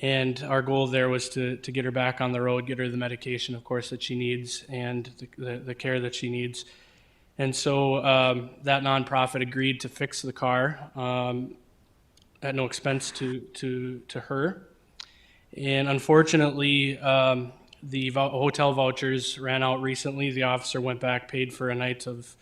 And our goal there was to get her back on the road, get her the medication, of course, that she needs, and the care that she needs. And so that nonprofit agreed to fix the car at no expense to her. And unfortunately, the hotel vouchers ran out recently. The officer went back, paid for a night of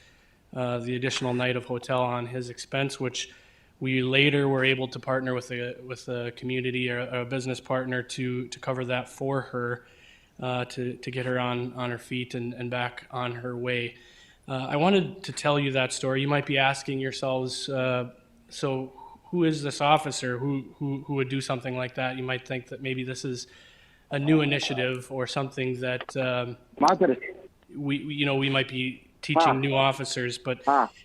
the additional night of hotel on his expense, which we later were able to partner with a community or a business partner to cover that for her, to get her on her feet and back on her way. I wanted to tell you that story. You might be asking yourselves, so who is this officer who would do something like that? You might think that maybe this is a new initiative or something that we might be teaching new officers, but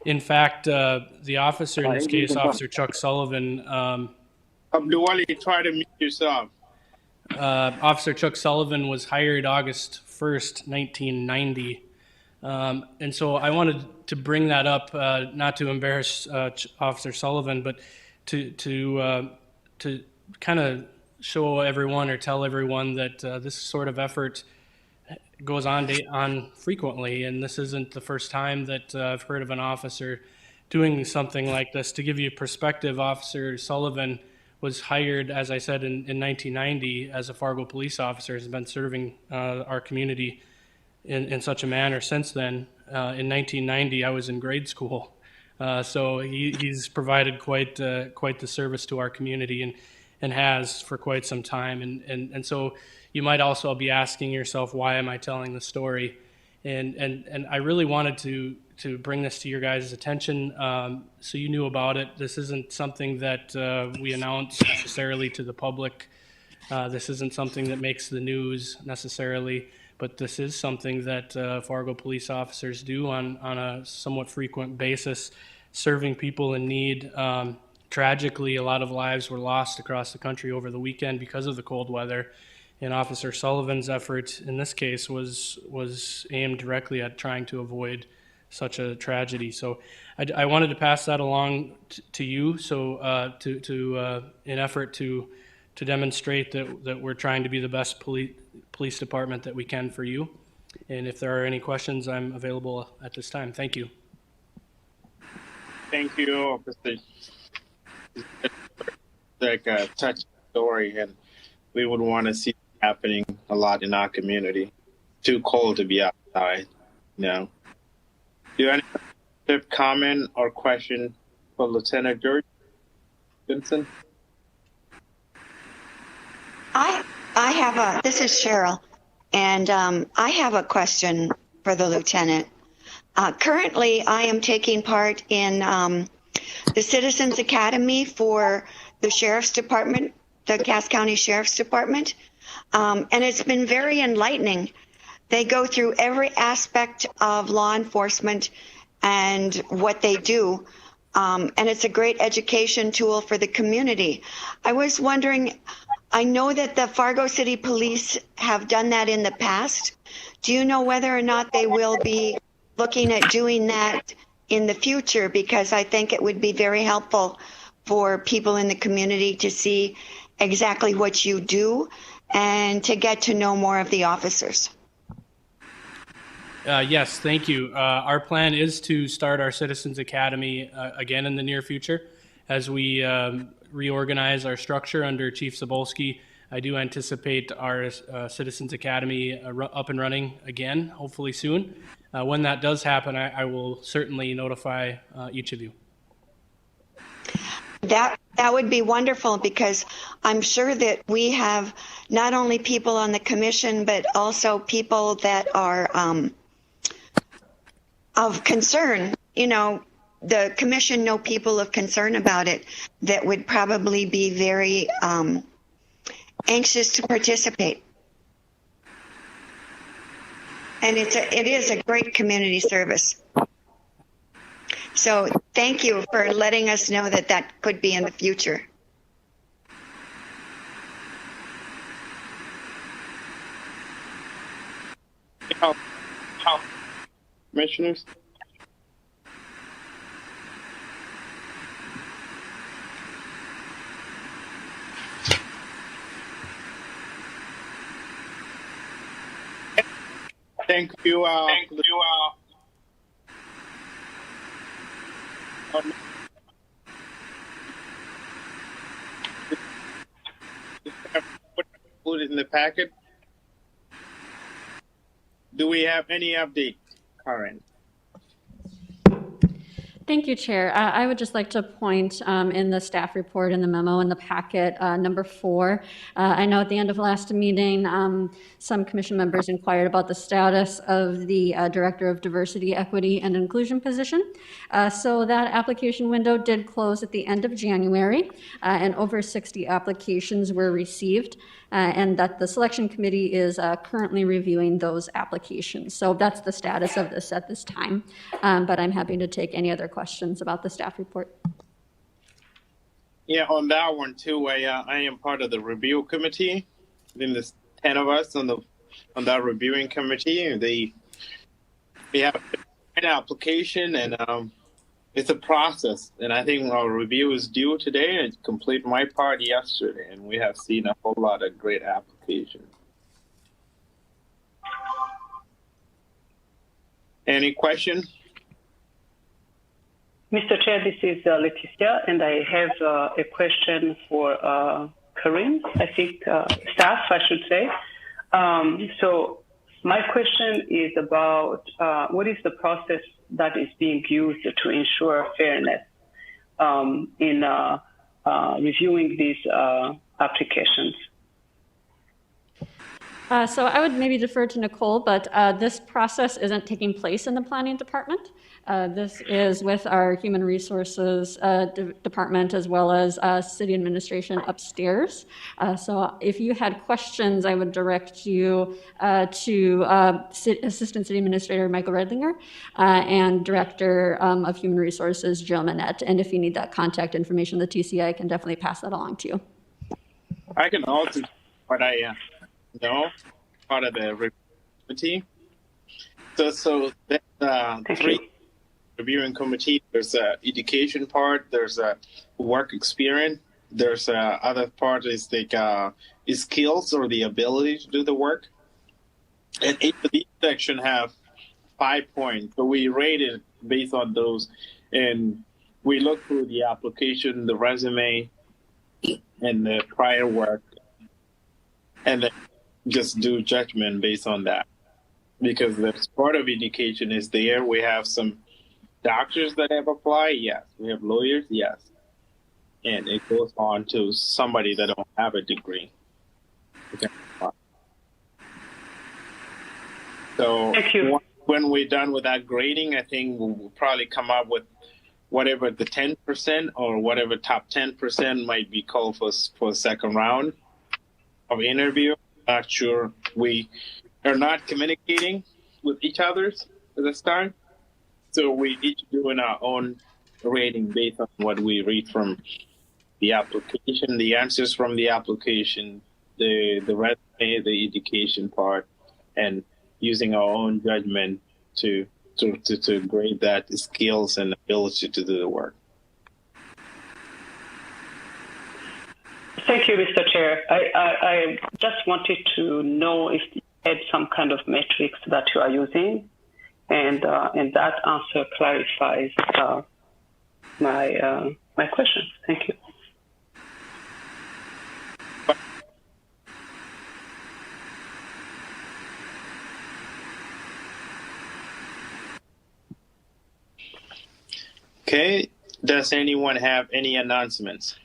in fact, the officer in this case, Officer Chuck Sullivan. Abdulwali, try to mute yourself. Officer Chuck Sullivan was hired August 1st, 1990. And so I wanted to bring that up, not to embarrass Officer Sullivan, but to kind of show everyone or tell everyone that this sort of effort goes on frequently, and this isn't the first time that I've heard of an officer doing something like this. To give you perspective, Officer Sullivan was hired, as I said, in 1990 as a Fargo police officer, has been serving our community in such a manner since then. In 1990, I was in grade school, so he's provided quite the service to our community and has for quite some time. And so you might also be asking yourself, why am I telling the story? And I really wanted to bring this to your guys' attention, so you knew about it. This isn't something that we announce necessarily to the public. This isn't something that makes the news necessarily, but this is something that Fargo police officers do on a somewhat frequent basis, serving people in need. Tragically, a lot of lives were lost across the country over the weekend because of the cold weather. And Officer Sullivan's effort in this case was aimed directly at trying to avoid such a tragedy. So I wanted to pass that along to you, so in effort to demonstrate that we're trying to be the best police department that we can for you. And if there are any questions, I'm available at this time. Thank you. Thank you, Officer. Like a touching story, and we would want to see it happening a lot in our community. Too cold to be outside, Do you have any comment or question for Lieutenant George Vincent? This is Cheryl, and I have a question for the lieutenant. Currently, I am taking part in the Citizens Academy for the Sheriff's Department, the Cass County Sheriff's Department, and it's been very enlightening. They go through every aspect of law enforcement and what they do, and it's a great education tool for the community. I was wondering, I know that the Fargo City Police have done that in the past. Do you know whether or not they will be looking at doing that in the future? Because I think it would be very helpful for people in the community to see exactly what you do and to get to know more of the officers. Yes, thank you. Our plan is to start our Citizens Academy again in the near future as we reorganize our structure under Chief Sobolski. I do anticipate our Citizens Academy up and running again, hopefully soon. When that does happen, I will certainly notify each of you. That would be wonderful, because I'm sure that we have not only people on the commission, but also people that are of concern. The commission know people of concern about it that would probably be very anxious to participate. And it is a great community service. So thank you for letting us know that could be in the future. How, commissioners? Thank you. Put it in the packet. Do we have any update, Karen? Thank you, Chair. I would just like to point in the staff report in the memo in the packet, number 4. I know at the end of last meeting, some commission members inquired about the status of the Director of Diversity, Equity, and Inclusion position. So that application window did close at the end of January, and over 60 applications were received, and that the selection committee is currently reviewing those applications. So that's the status of this at this time, but I'm happy to take any other questions about the staff report. Yeah, on that one too, I am part of the review committee. I think there's 10 of us on that reviewing committee. We have an application, and it's a process. And I think our review is due today, and complete my part yesterday. And we have seen a whole lot of great applications. Any questions? Mr. Chair, this is Leticia, and I have a question for Karim, I think, staff, I should say. So my question is about what is the process that is being used to ensure fairness in reviewing these applications? So I would maybe defer to Nicole, but this process isn't taking place in the planning department. This is with our human resources department as well as city administration upstairs. So if you had questions, I would direct you to Assistant City Administrator Michael Redlinger and Director of Human Resources Jill Manette. And if you need that contact information, the TCI, I can definitely pass that along to you. I can also, what I know, part of the review committee. So there's 3 reviewing committee. There's a education part. There's a work experience. There's other part is like skills or the ability to do the work. And each of these sections have 5 points. So we rated based on those, and we look through the application, the resume, and the prior work, and then just do judgment based on that. Because the part of education is there. We have some doctors that have applied, yes. We have lawyers, yes. And it goes on to somebody that don't have a degree. Okay. So when we're done with that grading, I think we'll probably come up with whatever the 10% or whatever top 10% might be called for a second round of interview. Not sure. We are not communicating with each other at this time. So we each doing our own rating based on what we read from the application, the answers from the application, the resume, the education part, and using our own judgment to grade that skills and ability to do the work. Thank you, Mr. Chair. I just wanted to know if you had some kind of metrics that you are using, and that answer clarifies my question. Thank you. Okay. Does anyone have any announcements?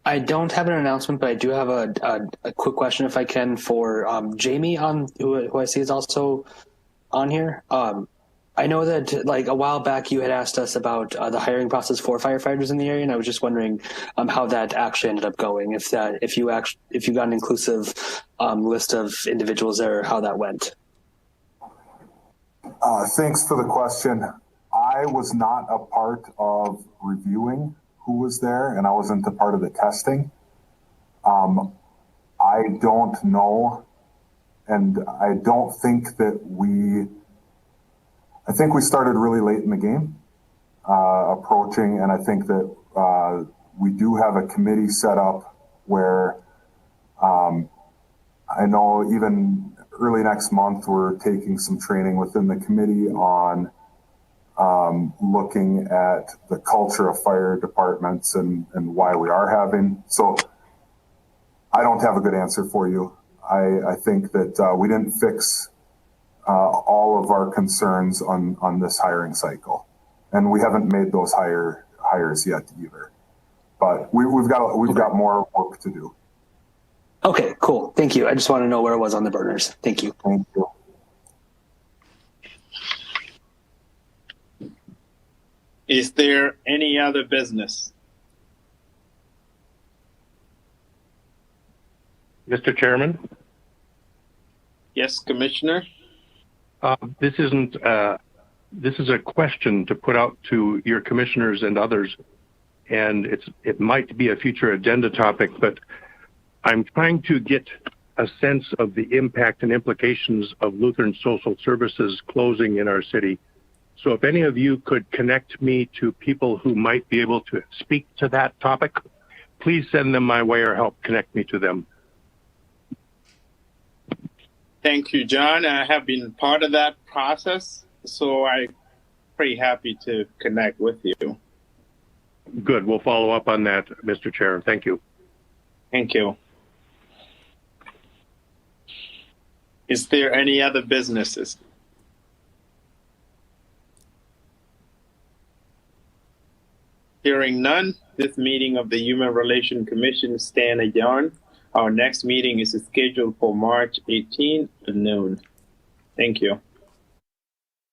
I don't have an announcement, but I do have a quick question, if I can, for Jamie, who I see is also on here. I know that like a while back you had asked us about the hiring process for firefighters in the area, and I was just wondering how that actually ended up going. If you got an inclusive list of individuals there, or how that went. Thanks for the question. I was not a part of reviewing who was there, and I wasn't a part of the testing. I don't know and I don't think that I think we started really late in the game, approaching, and I think that we do have a committee set up where I know even early next month we're taking some training within the committee on looking at the culture of fire departments and why we are having. So I don't have a good answer for you. I think that we didn't fix all of our concerns on this hiring cycle, and we haven't made those hires yet either. But we've got more work to do. Okay, cool. Thank you. I just want to know where it was on the burners. Thank you. Thank you. Is there any other business? Mr. Chairman? Yes, Commissioner? This is a question to put out to your commissioners and others, and it might be a future agenda topic, but I'm trying to get a sense of the impact and implications of Lutheran Social Services closing in our city. So if any of you could connect me to people who might be able to speak to that topic, please send them my way or help connect me to them. Thank you, John. I have been part of that process, so I'm pretty happy to connect with you. Good. We'll follow up on that, Mr. Chair. Thank you. Thank you. Is there any other businesses? Hearing none, this meeting of the Human Relations Commission stand adjourned. Our next meeting is scheduled for March 18 at noon. Thank you.